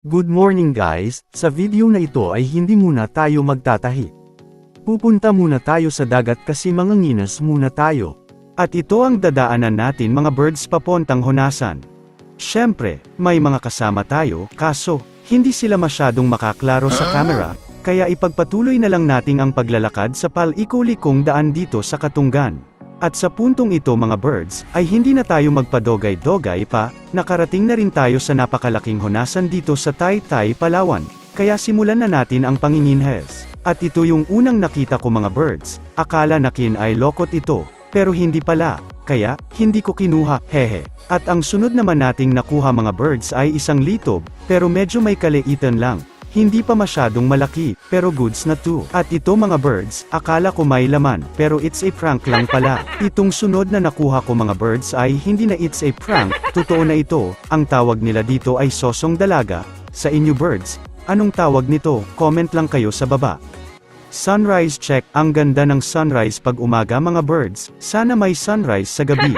Good morning guys, sa video na ito ay hindi muna tayo magtatahi. Pupunta muna tayo sa dagat kasi manginginas muna tayo. At ito ang dadaanan natin mga birds papuntang Honasan. Syempre, may mga kasama tayo, kaso, hindi sila masyadong makaklaro sa camera, kaya ipagpatuloy na lang nating ang paglalakad sa pal-iko-likong daan dito sa Katunggan. At sa puntong ito mga birds, ay hindi na tayo magpadogay-dogay pa, nakarating na rin tayo sa napakalaking Honasan dito sa Taytay, Palawan, kaya simulan na natin ang panginginhes. At ito yung unang nakita ko mga birds, akala nakin ay lokot ito, pero hindi pala, kaya, hindi ko kinuha, hehe. At ang sunod naman nating nakuha mga birds ay isang litob, pero medyo may kaliitan lang. Hindi pa masyadong malaki, pero goods na to. At ito mga birds, akala ko may laman, pero it's a prank lang pala. Itong sunod na nakuha ko mga birds ay hindi na it's a prank, totoo na ito. Ang tawag nila dito ay sosong dalaga. Sa inyo birds, anong tawag nito? Comment lang kayo sa baba. Sunrise check, ang ganda ng sunrise pag umaga mga birds, sana may sunrise sa gabi.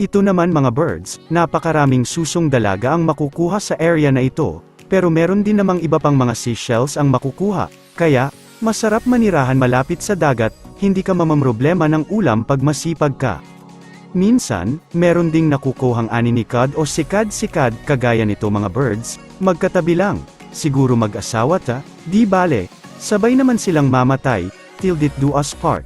Ito naman mga birds, napakaraming susong dalaga ang makukuha sa area na ito. Pero meron din namang iba pang mga seashells ang makukuha, kaya, masarap manirahan malapit sa dagat, hindi ka mamamroblema ng ulam pag masipag ka. Minsan, meron ding nakukuhang aninikad o sikad-sikad, kagaya nito mga birds, magkatabi lang, siguro mag-asawa ta, di bale, sabay naman silang mamatay, till death do us part.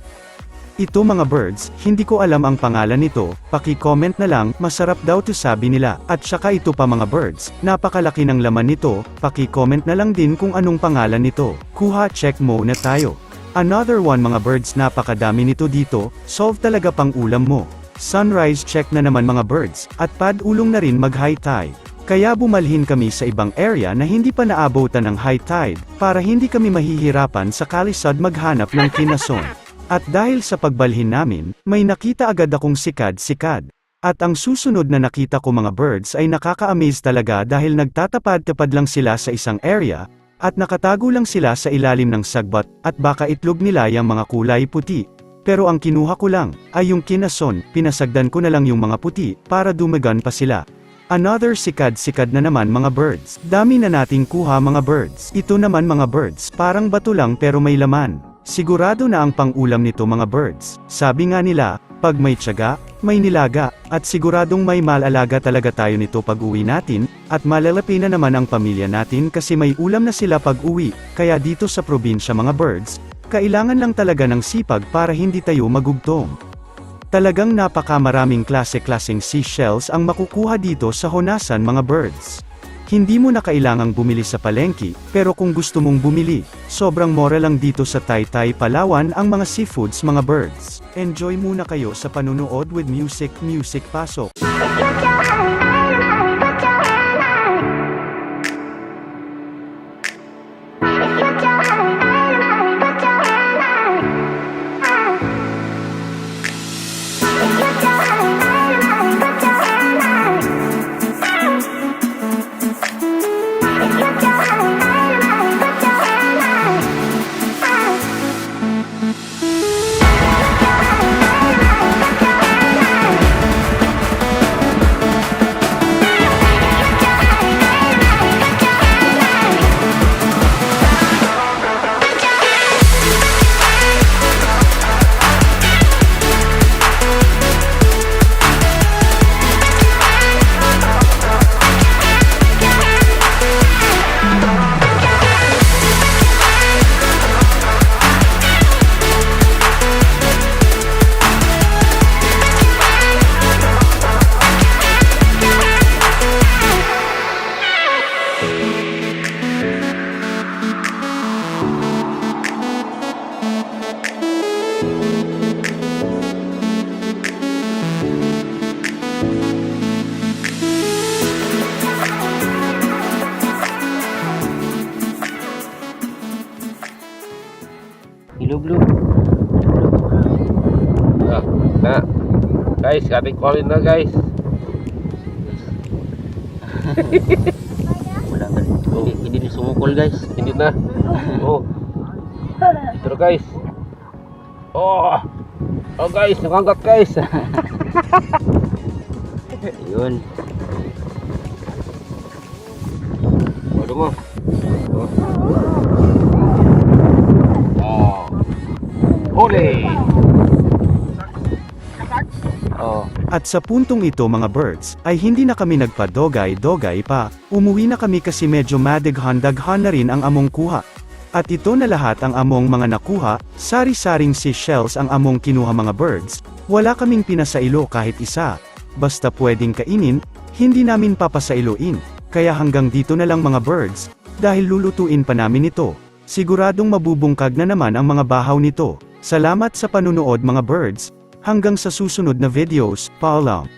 Ito mga birds, hindi ko alam ang pangalan nito, paki-comment na lang, masarap daw to sabi nila, at saka ito pa mga birds, napakalaki ng laman nito, paki-comment na lang din kung anong pangalan nito, kuha check mo na tayo. Another one mga birds, napakadami nito dito, solve talaga pang ulam mo. Sunrise check na naman mga birds, at pad-ulong na rin mag-high tide. Kaya bumalhin kami sa ibang area na hindi pa naabutan ng high tide, para hindi kami mahihirapan sa kalisod maghanap ng kinason. At dahil sa pagbalhin namin, may nakita agad akong sikad-sikad. At ang susunod na nakita ko mga birds ay nakaka-amaze talaga dahil nagtatapad-tapad lang sila sa isang area, at nakatago lang sila sa ilalim ng sagbat, at baka itlog nila yung mga kulay puti. Pero ang kinuha ko lang, ay yung kinason, pinasagdan ko na lang yung mga puti, para dumagan pa sila. Another sikad-sikad na naman mga birds. Dami na nating kuha mga birds. Ito naman mga birds, parang bato lang pero may laman. Sigurado na ang pang-ulam nito mga birds. Sabi nga nila, pag may tiyaga, may nilaga, at siguradong may malalaga talaga tayo nito pag uwi natin, at malalapi na naman ang pamilya natin kasi may ulam na sila pag uwi, kaya dito sa probinsya mga birds, kailangan lang talaga ng sipag para hindi tayo magugtom. Talagang napakamaraming klase-klaseng seashells ang makukuha dito sa Honasan mga birds. Hindi mo na kailangang bumili sa palengke, pero kung gusto mong bumili, sobrang mura lang dito sa Taytay, Palawan ang mga seafoods mga birds. Enjoy muna kayo sa panunood with music pasok. Hello, Blue. Na. Guys, ating call na guys. Wala nga. Hindi ni sumukol guys. Hindi na. Oh. Pero guys. Oh. Oh guys, nakangkat guys. Yun. Ano mo? Oh. Huli! Oh. At sa puntong ito mga birds, ay hindi na kami nagpa-dogay-dogay pa, umuwi na kami kasi medyo madaghan-daghan na rin ang among kuha. At ito na lahat ang among mga nakuha, sari-saring seashells ang among kinuha mga birds, wala kaming pinasailo kahit isa. Basta pwedeng kainin, hindi namin papasailoin, kaya hanggang dito na lang mga birds, dahil lulutuin pa namin ito. Siguradong mabubungkag na naman ang mga bahaw nito. Salamat sa panunood mga birds, hanggang sa susunod na videos, paalam.